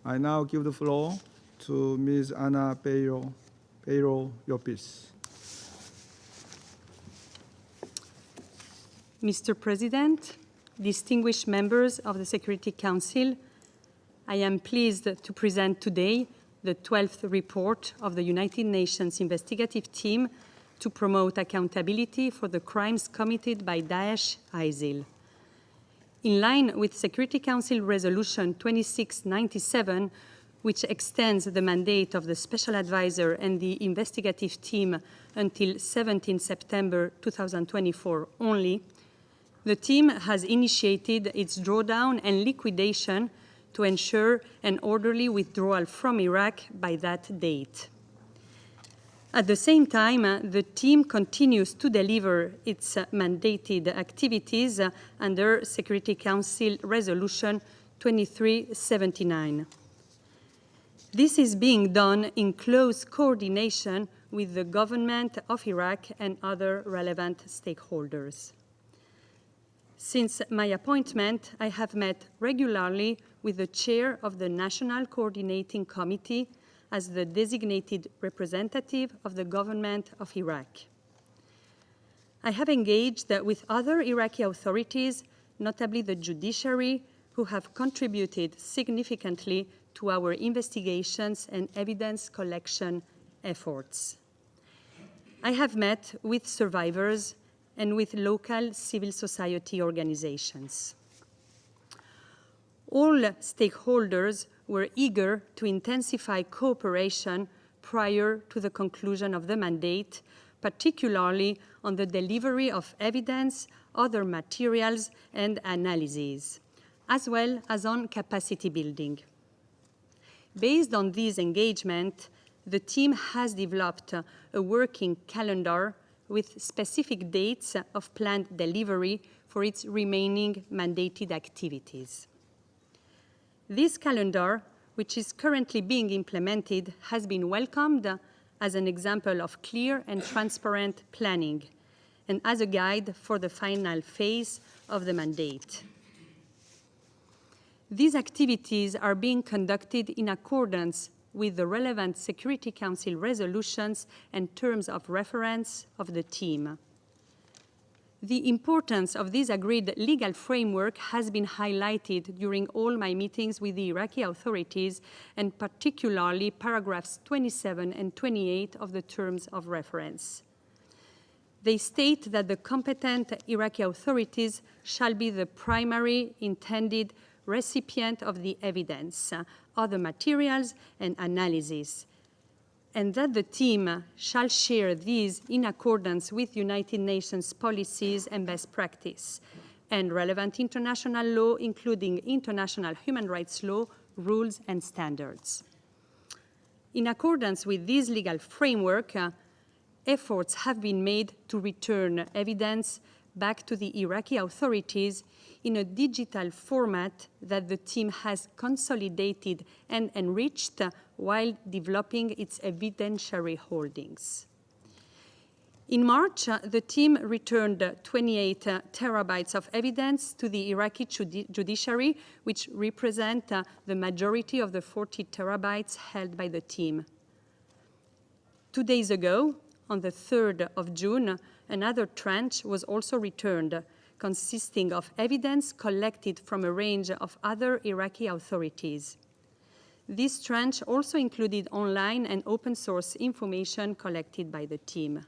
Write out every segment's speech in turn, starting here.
I now give the floor to Ms. Ana Peyró Llopis. Mr. President, distinguished members of the Security Council, I am pleased to present today the 12th report of the United Nations Investigative Team to promote accountability for the crimes committed by Daesh ISIL. In line with Security Council Resolution 2697, which extends the mandate of the Special Advisor and the investigative team until 17 September 2024 only, the team has initiated its drawdown and liquidation to ensure an orderly withdrawal from Iraq by that date. At the same time, the team continues to deliver its mandated activities under Security Council Resolution 2379. This is being done in close coordination with the government of Iraq and other relevant stakeholders. Since my appointment, I have met regularly with the chair of the National Coordinating Committee as the designated representative of the government of Iraq. I have engaged with other Iraqi authorities, notably the judiciary, who have contributed significantly to our investigations and evidence collection efforts. I have met with survivors and with local civil society organizations. All stakeholders were eager to intensify cooperation prior to the conclusion of the mandate, particularly on the delivery of evidence, other materials, and analyses, as well as on capacity building. Based on this engagement, the team has developed a working calendar with specific dates of planned delivery for its remaining mandated activities. This calendar, which is currently being implemented, has been welcomed as an example of clear and transparent planning and as a guide for the final phase of the mandate. These activities are being conducted in accordance with the relevant Security Council resolutions and terms of reference of the team. The importance of this agreed legal framework has been highlighted during all my meetings with the Iraqi authorities, and particularly paragraphs 27 and 28 of the terms of reference. They state that the competent Iraqi authorities shall be the primary intended recipient of the evidence, other materials, and analysis, and that the team shall share these in accordance with United Nations policies and best practice, and relevant international law, including international human rights law, rules, and standards. In accordance with this legal framework, efforts have been made to return evidence back to the Iraqi authorities in a digital format that the team has consolidated and enriched while developing its evidentiary holdings. In March, the team returned 28 terabytes of evidence to the Iraqi judiciary, which represent the majority of the 40 terabytes held by the team. 2 days ago, on the 3rd of June, another tranche was also returned, consisting of evidence collected from a range of other Iraqi authorities. This tranche also included online and open source information collected by the team.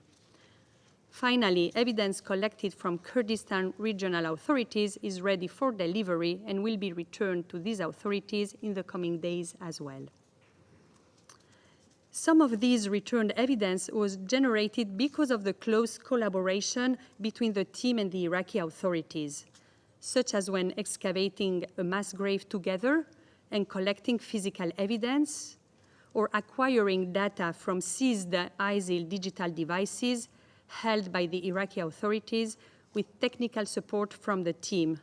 Finally, evidence collected from Kurdistan regional authorities is ready for delivery and will be returned to these authorities in the coming days as well. Some of these returned evidence was generated because of the close collaboration between the team and the Iraqi authorities, such as when excavating a mass grave together and collecting physical evidence, or acquiring data from seized ISIL digital devices held by the Iraqi authorities with technical support from the team,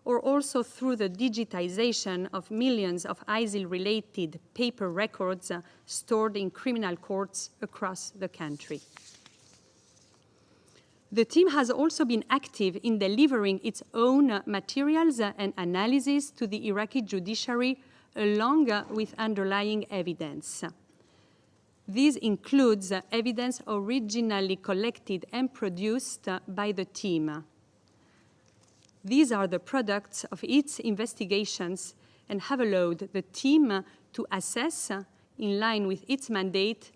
or also through the digitization of millions of ISIL-related paper records stored in criminal courts across the country. The team has also been active in delivering its own materials and analysis to the Iraqi judiciary along with underlying evidence. This includes evidence originally collected and produced by the team. These are the products of its investigations and have allowed the team to assess, in line with its mandate,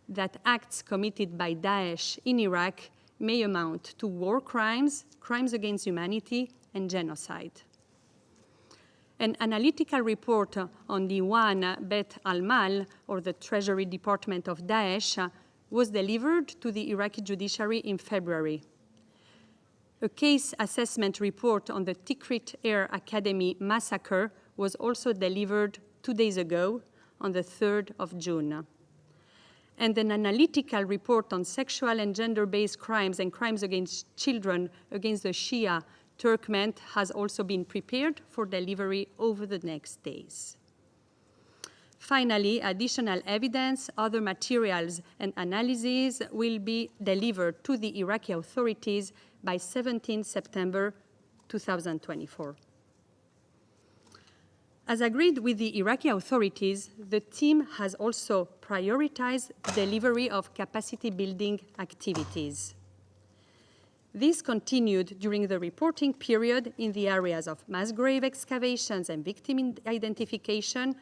that acts committed by Daesh in Iraq may amount to war crimes, crimes against humanity, and genocide. An analytical report on Diwan Bet al-Mal, or the Treasury Department of Daesh, was delivered to the Iraqi judiciary in February. A case assessment report on the Tikrit Air Academy massacre was also delivered 2 days ago, on the 3rd of June. And an analytical report on sexual and gender-based crimes and crimes against children against the Shia Turkmen has also been prepared for delivery over the next days. Finally, additional evidence, other materials, and analyses will be delivered to the Iraqi authorities by 17 September 2024. As agreed with the Iraqi authorities, the team has also prioritized the delivery of capacity-building activities. This continued during the reporting period in the areas of mass grave excavations and victim identification,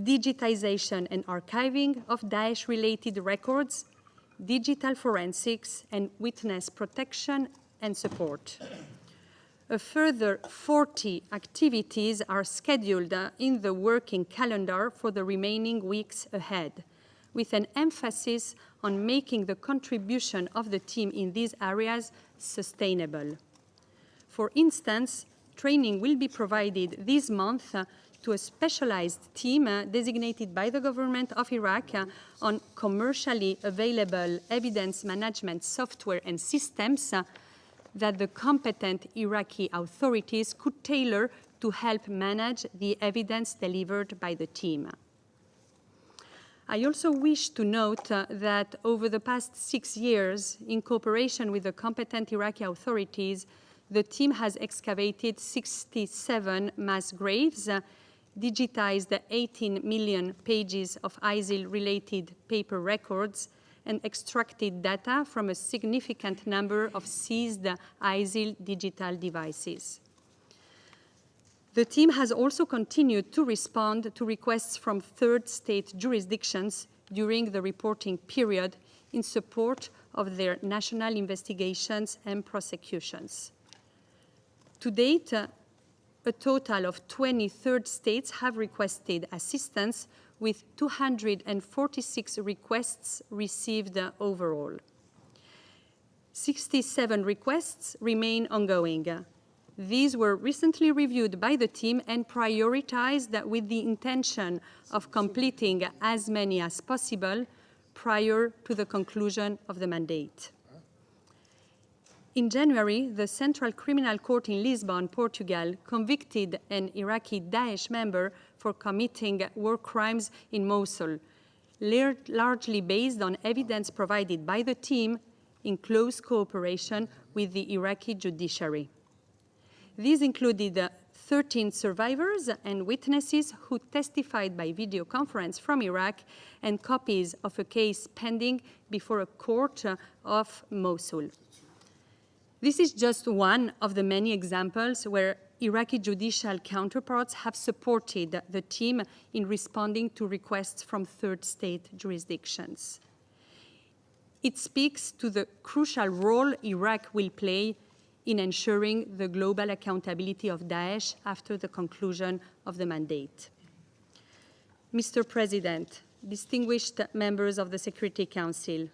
digitization and archiving of Daesh-related records, digital forensics, and witness protection and support. A further 40 activities are scheduled in the working calendar for the remaining weeks ahead, with an emphasis on making the contribution of the team in these areas sustainable. For instance, training will be provided this month to a specialized team designated by the government of Iraq on commercially available evidence management software and systems that the competent Iraqi authorities could tailor to help manage the evidence delivered by the team. I also wish to note that over the past 6 years, in cooperation with the competent Iraqi authorities, the team has excavated 67 mass graves, digitized 18 million pages of ISIL-related paper records, and extracted data from a significant number of seized ISIL digital devices. The team has also continued to respond to requests from third state jurisdictions during the reporting period in support of their national investigations and prosecutions. To date, a total of 20 third states have requested assistance, with 246 requests received overall. 67 requests remain ongoing. These were recently reviewed by the team and prioritized with the intention of completing as many as possible prior to the conclusion of the mandate. In January, the Central Criminal Court in Lisbon, Portugal, convicted an Iraqi Daesh member for committing war crimes in Mosul, largely based on evidence provided by the team in close cooperation with the Iraqi judiciary. These included 13 survivors and witnesses who testified by video conference from Iraq, and copies of a case pending before a court of Mosul. This is just one of the many examples where Iraqi judicial counterparts have supported the team in responding to requests from third state jurisdictions. It speaks to the crucial role Iraq will play in ensuring the global accountability of Daesh after the conclusion of the mandate. Mr. President, distinguished members of the Security Council,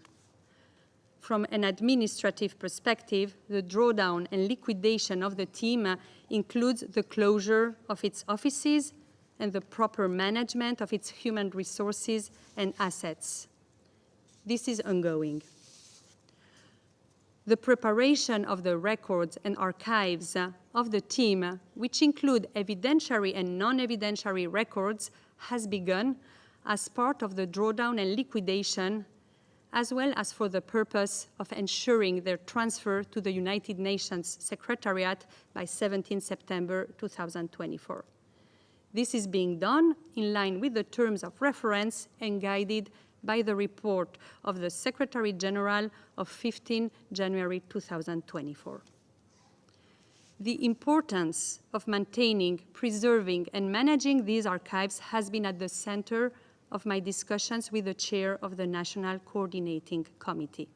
from an administrative perspective, the drawdown and liquidation of the team includes the closure of its offices and the proper management of its human resources and assets. This is ongoing. The preparation of the records and archives of the team, which include evidentiary and non-evidentiary records, has begun as part of the drawdown and liquidation, as well as for the purpose of ensuring their transfer to the United Nations Secretariat by 17 September 2024. This is being done in line with the terms of reference and guided by the report of the Secretary General of 15 January 2024. The importance of maintaining, preserving, and managing these archives has been at the center of my discussions with the chair of the National Coordinating Committee.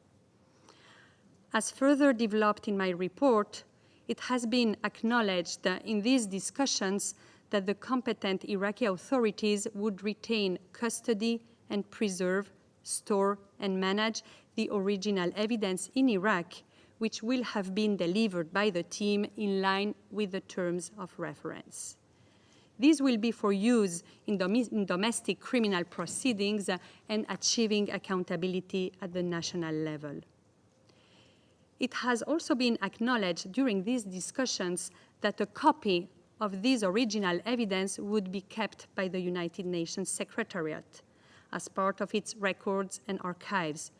As further developed in my report, it has been acknowledged in these discussions that the competent Iraqi authorities would retain custody and preserve, store, and manage the original evidence in Iraq, which will have been delivered by the team in line with the terms of reference. These will be for use in domestic criminal proceedings and achieving accountability at the national level. It has also been acknowledged during these discussions that a copy of this original evidence would be kept by the United Nations Secretariat as part of its records and archives,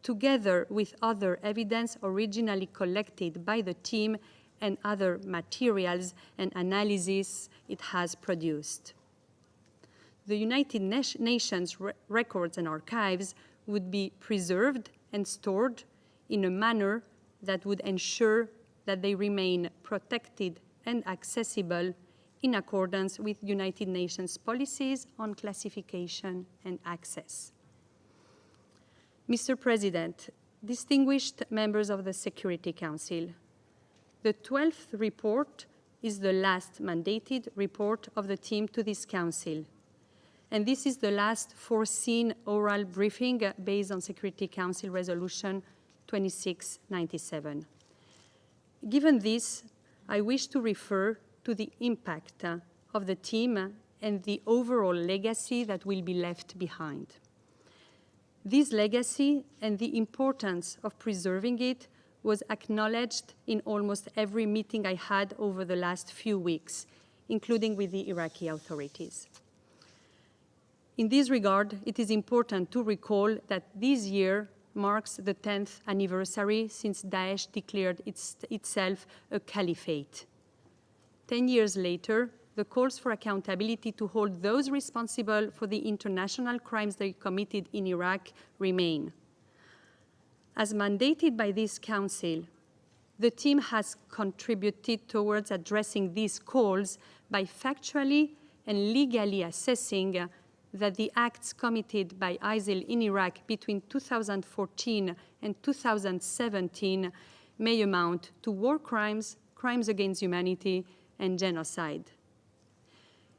together with other evidence originally collected by the team and other materials and analyses it has produced. The United Nations records and archives would be preserved and stored in a manner that would ensure that they remain protected and accessible in accordance with United Nations policies on classification and access. Mr. President, distinguished members of the Security Council, the 12th report is the last mandated report of the team to this Council, and this is the last foreseen oral briefing based on Security Council Resolution 2697. Given this, I wish to refer to the impact of the team and the overall legacy that will be left behind. This legacy and the importance of preserving it was acknowledged in almost every meeting I had over the last few weeks, including with the Iraqi authorities. In this regard, it is important to recall that this year marks the 10th anniversary since Daesh declared itself a caliphate. 10 years later, the calls for accountability to hold those responsible for the international crimes they committed in Iraq remain. As mandated by this Council, the team has contributed towards addressing these calls by factually and legally assessing that the acts committed by ISIL in Iraq between 2014 and 2017 may amount to war crimes, crimes against humanity, and genocide.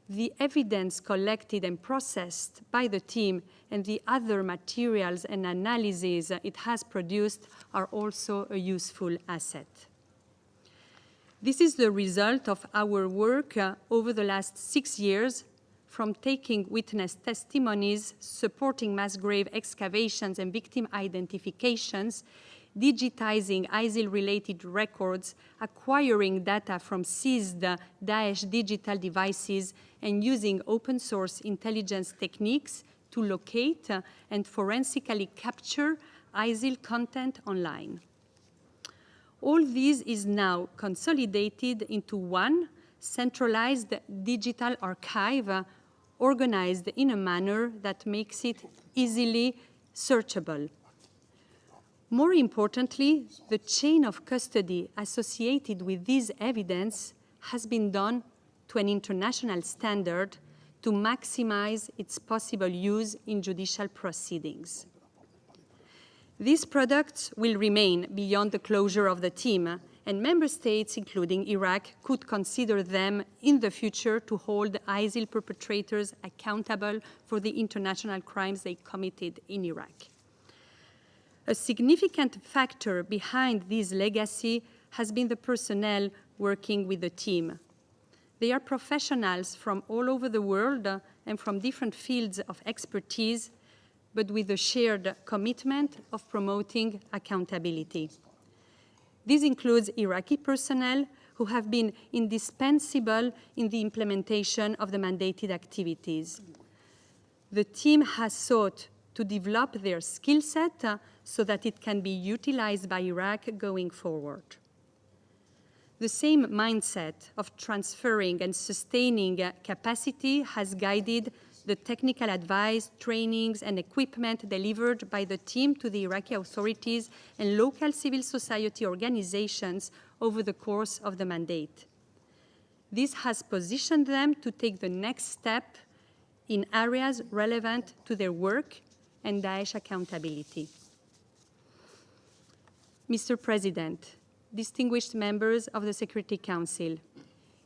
The evidence collected and processed by the team and the other materials and analyses it has produced are also a useful asset. This is the result of our work over the last 6 years, from taking witness testimonies, supporting mass grave excavations and victim identifications, digitizing ISIL-related records, acquiring data from seized Daesh digital devices, and using open-source intelligence techniques to locate and forensically capture ISIL content online. All this is now consolidated into one centralized digital archive organized in a manner that makes it easily searchable. More importantly, the chain of custody associated with this evidence has been done to an international standard to maximize its possible use in judicial proceedings. These products will remain beyond the closure of the team, and member states, including Iraq, could consider them in the future to hold ISIL perpetrators accountable for the international crimes they committed in Iraq. A significant factor behind this legacy has been the personnel working with the team. They are professionals from all over the world and from different fields of expertise, but with a shared commitment of promoting accountability. This includes Iraqi personnel who have been indispensable in the implementation of the mandated activities. The team has sought to develop their skill set so that it can be utilized by Iraq going forward. The same mindset of transferring and sustaining capacity has guided the technical advice, trainings, and equipment delivered by the team to the Iraqi authorities and local civil society organizations over the course of the mandate. This has positioned them to take the next step in areas relevant to their work and Daesh accountability. Mr. President, distinguished members of the Security Council,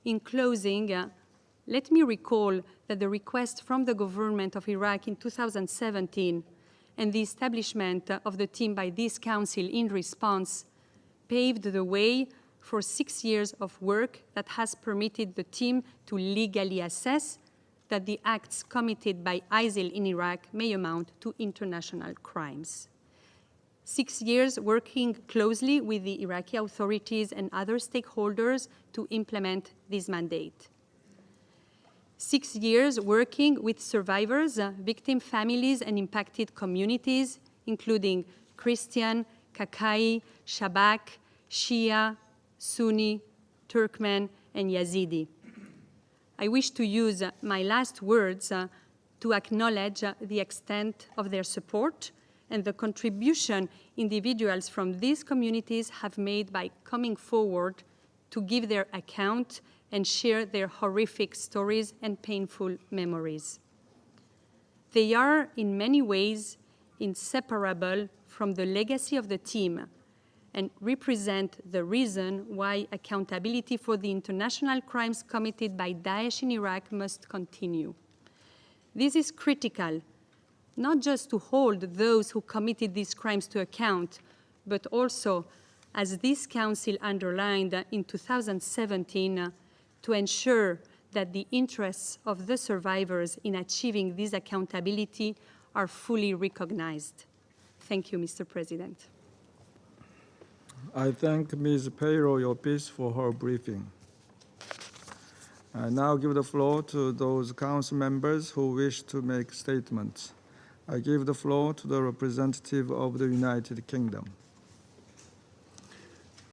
in closing, let me recall that the request from the government of Iraq in 2017 and the establishment of the team by this council in response paved the way for 6 years of work that has permitted the team to legally assess that the acts committed by ISIL in Iraq may amount to international crimes. 6 years working closely with the Iraqi authorities and other stakeholders to implement this mandate. 6 years working with survivors, victim families, and impacted communities, including Christian, Kakai, Shabak, Shia, Sunni, Turkmen, and Yazidi. I wish to use my last words to acknowledge the extent of their support and the contribution individuals from these communities have made by coming forward to give their account and share their horrific stories and painful memories. They are, in many ways, inseparable from the legacy of the team and represent the reason why accountability for the international crimes committed by Daesh in Iraq must continue. This is critical, not just to hold those who committed these crimes to account, but also, as this Council underlined in 2017, to ensure that the interests of the survivors in achieving this accountability are fully recognized. Thank you, Mr. President. I thank Ms. Peyró Llopis for her briefing. I now give the floor to those council members who wish to make statements. I give the floor to the representative of the United Kingdom.